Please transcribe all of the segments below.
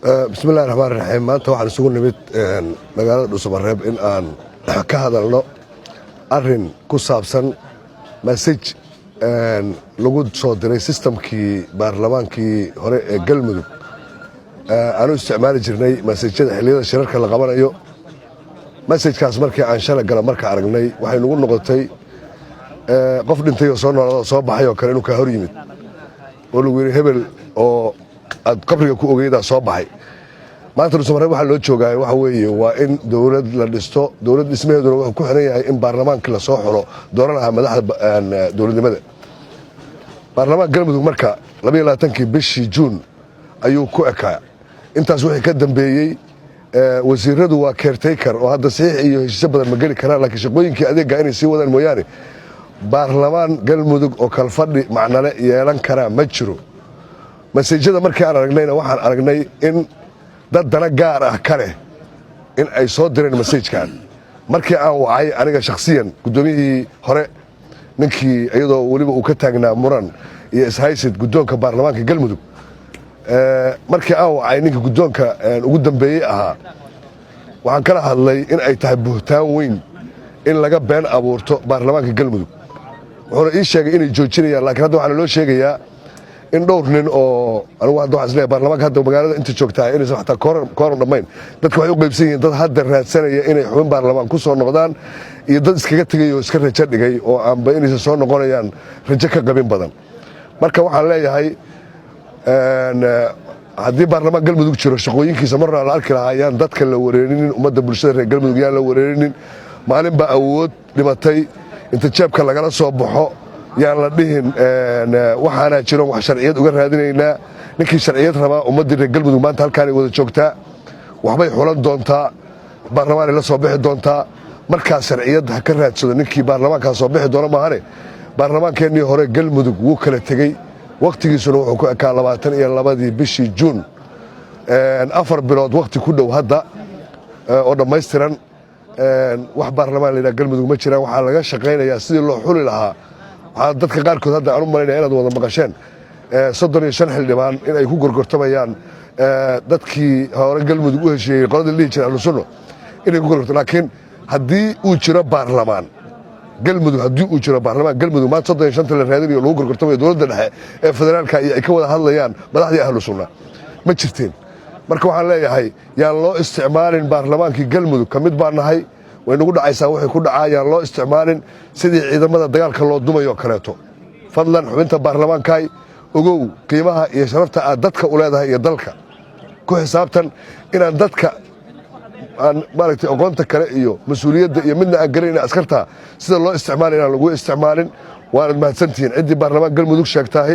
بسم الله الرحمن الرحيم maanta waxaan isugu nimid magaalada Dhuusamareeb in aan ka hadalno arin ku saabsan message lagu soo diray systemkii baarlamaankii hore ee Galmudug aanu isticmaali jirnay message-yada xilliyada shirarka la qabanayo message-kaas markii aan shalay gala marka aragnay waxay nagu noqotay qof dhintay oo soo noolada soo baxay oo kale inuu ka hor yimid oo lagu yiri hebel oo ad qabriga ku ogeeyda soo baxay maanta Dhuusamareeb waxa loo joogaa waxa weeye waa in dawlad la dhisto dawlad dhismaheeduna wuxuu ku xiran yahay in baarlamaanka la soo xulo dooranaha madaxda dawladnimada baarlamaanka Galmudug marka 22kii bishii June ayuu ku ekaa intaas wixii ka dambeeyay wasiiradu waa caretaker oo hadda saxiix iyo heshiis badan ma gali karaan laakiin shaqooyinkii adeega inay sii wadaan mooyaane baarlamaan Galmudug oo kala fadhi macnale yeelan kara ma jiro message-yada markii aan aragnayna waxaan aragnay in dad dana gaar ah kale in ay soo direen message-kan markii aan wacay aniga shakhsiyan gudoomiyihii hore ninkii iyadoo waliba uu ka taagnaa muran iyo ishaysid gudoonka baarlamaanka Galmudug markii aan wacay ninka gudoonka ugu dambeeyay ahaa waxaan kala hadlay in ay tahay buhtaan weyn in laga been abuurto baarlamaanka Galmudug wuxuu ii sheegay inay joojinayaan laakiin hadda waxaa loo sheegayaa in dhowr nin oo anigu hadda waxaan isleeyahay baarlamaanka hadda magaalada inta joogtaa inaysan xataa kooran dhammayn dadka waxay u qaybsan yihiin dad hadda raadsanaya inay xubin baarlamaan ku soo noqdaan iyo dad iskaga tegay oo iska rajo dhigay oo aanba inaysan soo noqonayaan rajo ka qabin badan marka waxaan leeyahay haddii baarlamaan Galmudug jiro shaqooyinkiisa marna la arki lahaa ayaan dadka la wareerinin ummadda bulshada reer Galmudug yaan la wareerinin maalin baa awood dhimatay inta jeebka lagala soo baxo yaan la dhihin waxaana jiro wax sharciyad uga raadinaynaa ninkii sharciyad rabaa ummadda reer Galmudug maanta halkaan ay wada joogtaa waxbay xulan doontaa baarlamaan la soo bixi doontaa markaa sharciyad ka raadsado ninkii baarlamaanka soo bixi doona maahane baarlamaankeenii hore Galmudug wuu kala tagay waqtigiisuna wuxuu ku ekaa 22 bishii June 4 bilood waqti ku dhow hadda oo dhammaystiran wax baarlamaan la Galmudug ma jiraan waxa laga shaqeynayaa sidii loo xuli lahaa waxa dadka qaarkood hadda aan u maleynaa inaad wada maqasheen 35 xildhibaan in ay ku gorgortamayaan dadkii hore Galmudug u heshiiyay qoladii la jiray Ahlusunna inay ku gorgorto laakiin haddii uu jiro baarlamaan Galmudug haddii uu jiro baarlamaan Galmudug maanta 35 la raadinayo lagu gorgortamayo dawladda dhexe ee federaalka ay ka wada hadlayaan madaxdii Ahlusunna ma jirteen marka waxaan leeyahay yaan loo isticmaalin baarlamaankii Galmudug kamid baan nahay way nagu dhacaysaa wixii ku dhacayaan loo isticmaalin sidii ciidamada dagaalka loo dumayo kaleeto fadlan xubinta baarlamaankaay ogow qiimaha iyo sharafta aad dadka u leedahay iyo dalka ku xisaabtan inaan dadka aan maaragtay aqoonta kale iyo mas'uuliyadda iyo midna aan garin askarta sida loo isticmaalin inaan lagu isticmaalin waana mahadsantihiin cidii baarlamaan Galmudug sheegtahay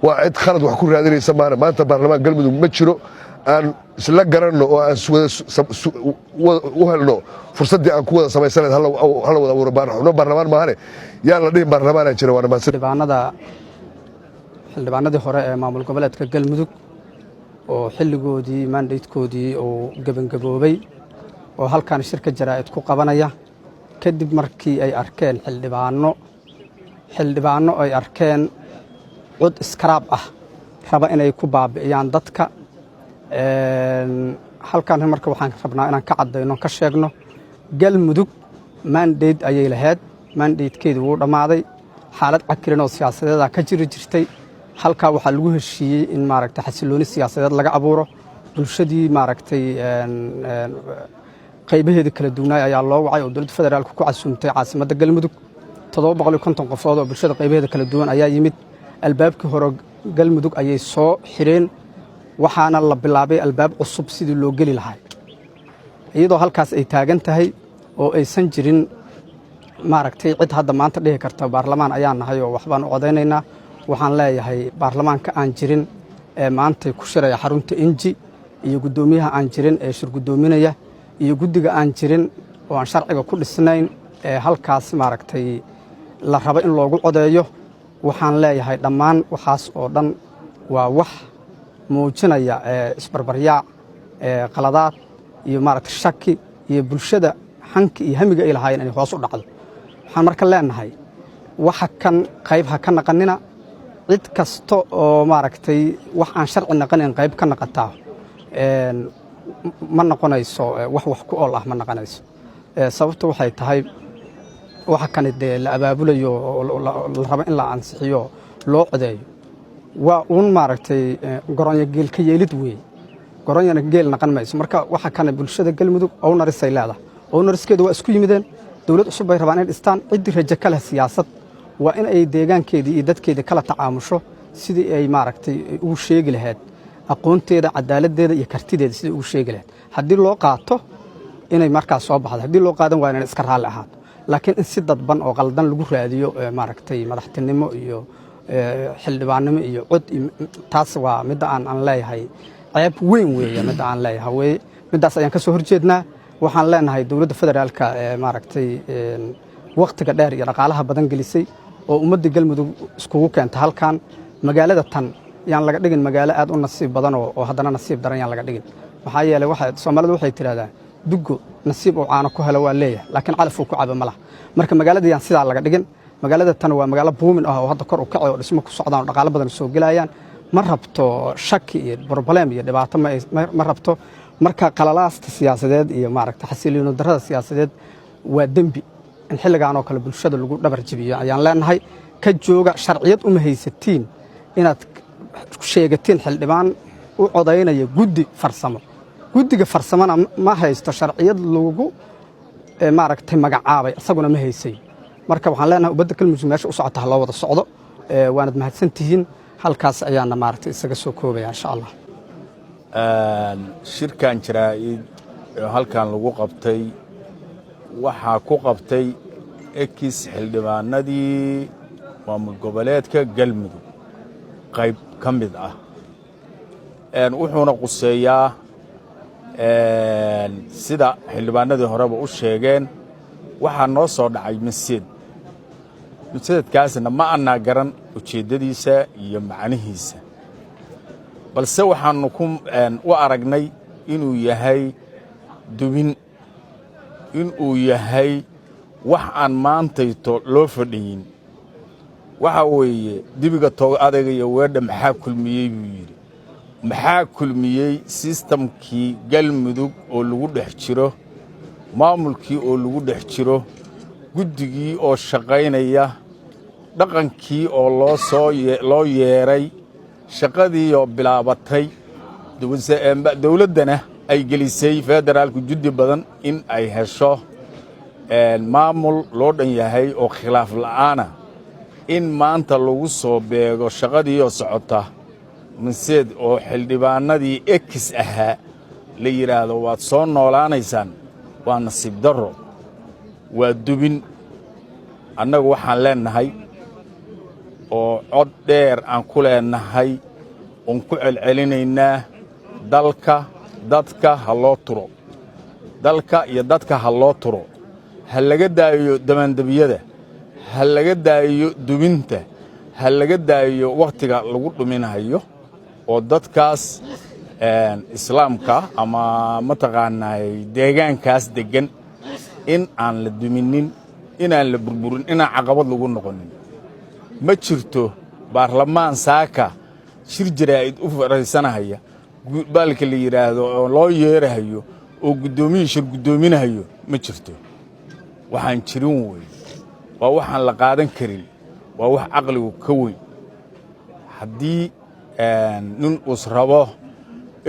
waa cid khalad wax ku raadinaysa maanta baarlamaan Galmudug ma jiro aan isla garanno oo aan u helno fursadii aan ku wada sameysanayd hal wada abuur baarlamaan maahane yaan la dhihin baarlamaanaa jira waana mahadsan xildhibaanadii hore ee maamul goboleedka Galmudug oo xilligoodii mandatekoodii oo gabangaboobay oo halkaan shirka jaraa'id ku qabanaya kadib markii ay arkeen xildhibaano ay arkeen cod iskaraab ah raba inay ku baabi'iyaan dadka halkaan marka waxaan rabnaa inaan ka cadayno ka sheegno Galmudug mandate ayay lahayd mandatekeedu wuu dhamaaday xaalad cakiran oo siyaasadeed ka jirtay halka waxaa lagu heshiiyey in maaragtay xasilooni siyaasadeed laga abuuro bulshadii maaragtay qaybaheeda kala duwanaay ayaa loo wacay oo dowladda federaalka ku casuumtay caasimadda Galmudug 750 qofood oo bulshada qaybaheeda kala duwan ayaa yimid albaabkii hore Galmudug ayay soo xireen waxaana la bilaabay albaab cusub sidii loo gali lahaa iyadoo halkaas ay taagan tahay oo aysan jirin maaragtay cid hadda maanta dhihi karta baarlamaan ayaan nahay oo waxbaan u codeynaynaa waxaan leeyahay baarlamaanka aan jirin ee maanta ku shiraya xarunta inji iyo gudoomiyaha aan jirin ee shir gudoominaya iyo guddiga aan jirin oo aan sharciga ku dhisnayn ee halkaas maaragtay la rabo in loogu codeeyo waxaan leeyahay dhammaan waxaas oo dhan waa wax muujinaya isbarbaryaac qaladaad iyo maaragtay shaki iyo bulshada hanki iyo hamiga ay lahaayeen inay hoos u dhacdo waxaan marka leenahay waxa kan qayb ha ka naqanina cid kasta oo maaragtay wax aan sharci naqanin qayb ka naqataa ma noqonayso wax ku ool ah ma noqonayso sababtu waxay tahay waxa kan dee la abaabulayo la rabo in la ansixiyo loo codeeyo waa uun maaragtay goronyo geel ka yeelid weeye goronyana geel naqan mayso marka waxa kan bulshada galmudug oo narisay leedahay oo nariskeedu waa isku yimideen dawlad cusub bay rabaan in dhistaan cidii rajo kale siyaasad waa in ay deegaankeedii iyo dadkeedii kala tacaamusho sidii ay maaragtay ugu sheegi lahayd aqoonteeda cadaaladdeeda iyo kartideeda sidii ugu sheegi lahayd haddii loo qaato inay markaas soo baxdo haddii loo qaadan waa inay iska raalli ahaato laakiin in si dadban oo qaldan lagu raadiyo maaragtay madaxtinimo iyo xildhibaannimo iyo cod taas waa midda aan leeyahay ceeb weyn weeye midda aan leeyahay weeye middaas ayaan ka soo horjeednaa waxaan leenahay dowladda federaalka maaragtay waqtiga dheer iyo dhaqaalaha badan gelisay oo ummadda galmudug iskugu keenta halkan magaalada tan yaan laga dhigin magaalo aad u nasiib badan oo haddana nasiib daran yaan laga dhigin maxaa yeelay Soomaalidu waxay tiraahdaa dugo nasiib oo caano ku helo waa leeyahay laakiin calaf uu ku cabo malaha marka magaalada yaan sidaa laga dhigin magaalada tan waa magaalo buumin ah oo hadda kor u kacay oo dhismo ku socdaan dhaqaale badan soo galayaan ma rabto shaki iyo problem iyo dhibaato ma rabto marka qalalaasta siyaasadeed iyo maaragtay xasilooni darrada siyaasadeed waa dembi in xilligan oo kale bulshada lagu dhabar jabiyo ayaan leenahay ka jooga sharciyad uma haysatiin inaad sheegatiin xildhibaan u codaynaya guddi farsamo guddiga farsamana ma haysto sharciyad lagu maaragtay magacaabay asaguna ma haysay marka waxaan leenahay ubadda galmudug meesha u socota loo wada socdo waanad mahadsantihiin halkaas ayaana maaragtay isaga soo koobaya insha Allah shirkan jaraa'id halkan lagu qabtay waxaa ku qabtay ekis xildhibaanadii maamul goboleedka galmudug qayb ka mid ah wuxuuna quseeyaa sida xildhibaanadii horeba u sheegeen waxaa noo soo dhacay maseedkaasna ma annaa garan ujeeddadiisa iyo macnihiisa balse waxaannu u aragnay inuu yahay dubin inuu yahay wax aan maantayto loo fadhiyin waxa weeye dibiga toog adayga iyo weedha maxaa kulmiyey buu yidhi maxaa kulmiyey sistamkii galmudug oo lagu dhex jiro maamulkii oo lagu dhex jiro guddigii oo shaqaynaya dhaqankii oo loo yeeray shaqadii oo bilaabatay dawladdana ay gelisay federaalku juddi badan in ay hesho maamul loo dhan yahay oo khilaaf la'aana in maanta lagu soo beego shaqadii oo socota maseed oo xildhibaanadii ekis ahaa la yidhaahdo waad soo noolaanaysaan waa nasiib darro waa dubin annagu waxaan leennahay oo cod dheer aan ku leennahay oon ku celcelinaynaa dalka dadka ha loo turo dalka iyo dadka ha loo turo ha laga daayo damaandabiyada ha laga daayo dubinta ha laga daayo wakhtiga lagu dhuminayo oo dadkaas islaamka ama mataqaanaa deegaankaas deggan in aan la duminin inaan la burburin inaan caqabad lagu noqonin ma jirto baarlamaan saaka shir jaraa'id u fariisanaya baalka la yidhaahdo oo loo yeerahayo oo guddoomiye shir guddoominahayo ma jirto waxaan jirin wey waa waxaan la qaadan karin waa wax caqligu ka weyn haddii nin us rabo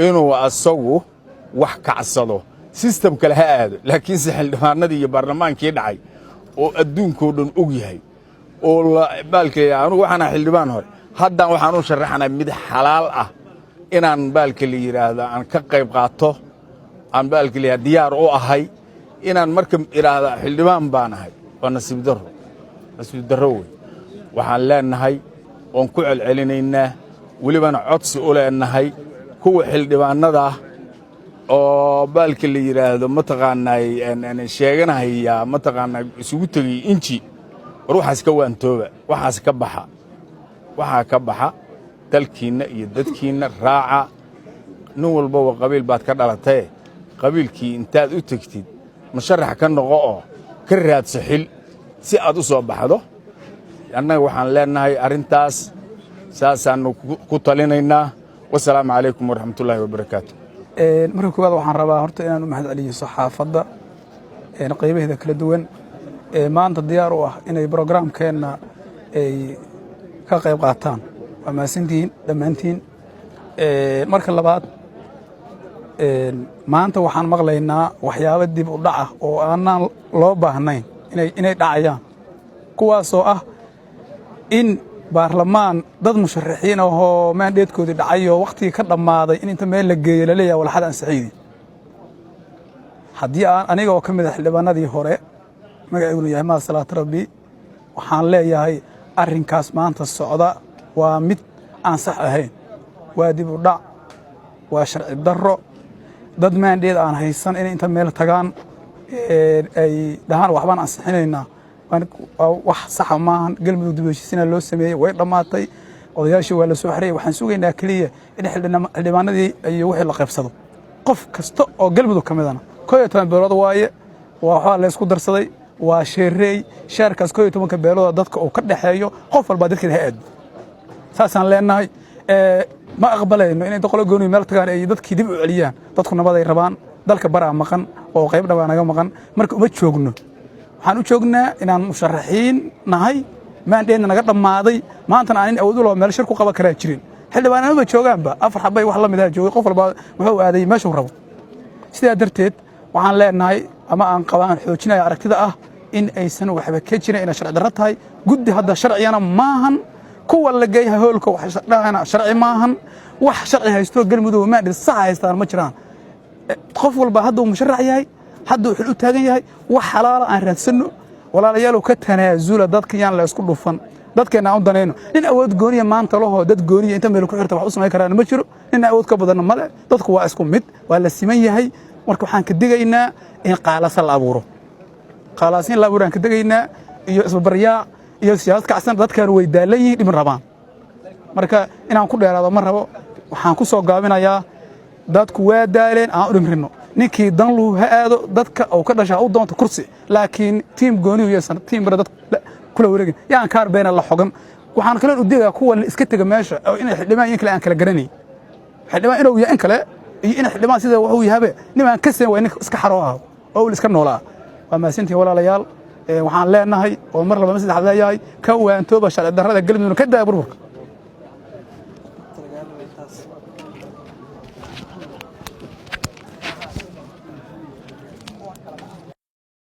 inuu asagu wax kacsado sistem kale ha aado laakiinse xildhibaanadii iyo baarlamaankii dhacay oo adduunkoo dhan og yahay oo baalka anugu waxaan xildhibaan hore haddaan waxaan u sharaxnaa mid xalaal ah inaan baalka la yidhaahdo aan ka qayb qaato aan baalka la diyaar u ahay inaan marka idhaahdo xildhibaan baan ahay waa nasiib darro wey waxaan leennahay oon ku celcelinaynaa welibana codsi u leennahay kuwa xildhibaanada oo baalka la yidhaahdo mataqaanaa sheeganahaya mataqaanaa isugu tegay inji war waxaas ka waantooba waxaas ka baxa waxaa ka baxa dalkiinna iyo dadkiinna raaca nin walbaba qabiil baad ka dhalatee qabiilkii intaad u tegtid musharax ka noqo oo ka raadso xil si aad u soo baxdo annaga waxaan leennahay arrintaas saasaannu ku talinaynaa wasalaamu calaykum waraxmatullaahi wabarakaatu marka koowaad waxaan rabaa horta inaan u mahadceliyo saxaafadda qaybaheeda kala duwan maanta diyaar u ah inay programkeena ay ka qayb qaataan waa mahadsantihiin dhammaantiin marka labaad maanta waxaan maqlaynaa waxyaabo dib u dhac ah oo aanaan loo baahnayn inay dhacayaan kuwaasoo ah in baarlamaan dad musharaxiin ahoo maandheedkoodii dhacay oo wakhtigii ka dhammaaday in inta meel la geeyo la leeyahay walxada ansixiydii haddii aan aniga oo ka mid ah xildhibaanadii hore magaceygunu yahay mahad salaad rabbi waxaan leeyahay arrinkaas maanta socda waa mid aan sax ahayn waa dib u dhac waa sharci darro dad maandheed aan haysan inay inta meel tagaan ay dhahaan waxbaan ansixinaynaa wax saxa maahan galmudug dib u heshiisiina loo sameeyey way dhammaatay odayaashii waa la soo xirayay waxaan sugaynaa keliya in xildhibaanadii iyo wixii la qaybsado qof kasta oo galmudug ka midana 11 beelood waaye waxaa la isku darsaday waa sheereey shaarkaas 11 beelood dadka uu ka dhaxeeyo qof walba dadkeeda ha aad saasaan leenahay ma aqbalayno inay qolo gooni meel tagaan ay dadkii dib u celiyaan dadku nabad ay rabaan dalka baraa maqan oo qayb dhawaan naga maqan marka uma joogno waxaan u joognaa inaan musharaxiin nahay maandheedna naga dhammaaday maantana aan in awood u loo meel shir ku qaban karaa jirin xildhibaanada ma joogaanba afar xabay wax la mid ah joogay qof walba wuxuu aaday meeshuu rabo sidaa darteed waxaan leenahay ama aan qabaan xoojinaya aragtida ah in aysan waxba ka jirin inay sharci darro tahay guddi hadda sharciyana maahan kuwa la geeyahay hoolka wax sharci maahan wax sharci haysto galmudug maandheed sax haystaan ma jiraan qof walba hadduu musharax yahay hadduu wuxuu u taagan yahay wax xalaal aan raadsanno walaalayaal ka tanaasula dadka yaan la isku dhufan dadkeena aan danayno nin awood gooniya maanta laho dad gooniya inta meel ku xirta wax u sameey karaan ma jiro nin awood ka badan ma leh dadku waa isku mid waa la siman yahay marka waxaan ka digaynaa in qaalasa la abuuro qaalaasin la abuuraan ka digaynaa iyo isbaryaa iyo siyaasad kacsan dadkan way daalan yihiin dhibin rabaan marka inaan ku dheeraado ma rabo waxaan ku soo gaabinayaa dadku waa daaleen aan u dhimrino ninkii dan luu ha aado dadka uu ka dhashaa u doonto kursi laakiin tiim gooni u yeesan tiim bara dad kula wareegin yaan kaar beena la xogan waxaan kale u digaa kuwa iska taga meesha oo inay xildhibaan in kale aan kala garanay xildhibaan inuu yahay in kale iyo in xildhibaan sida wuxuu yahay nimaan ka seen waa in iska xaro ah oo iska noolaa waa maasintii walaalayaal waxaan leenahay oo mar laba saddex leeyahay ka waantooba sharci darrada galmudug ka daa burburka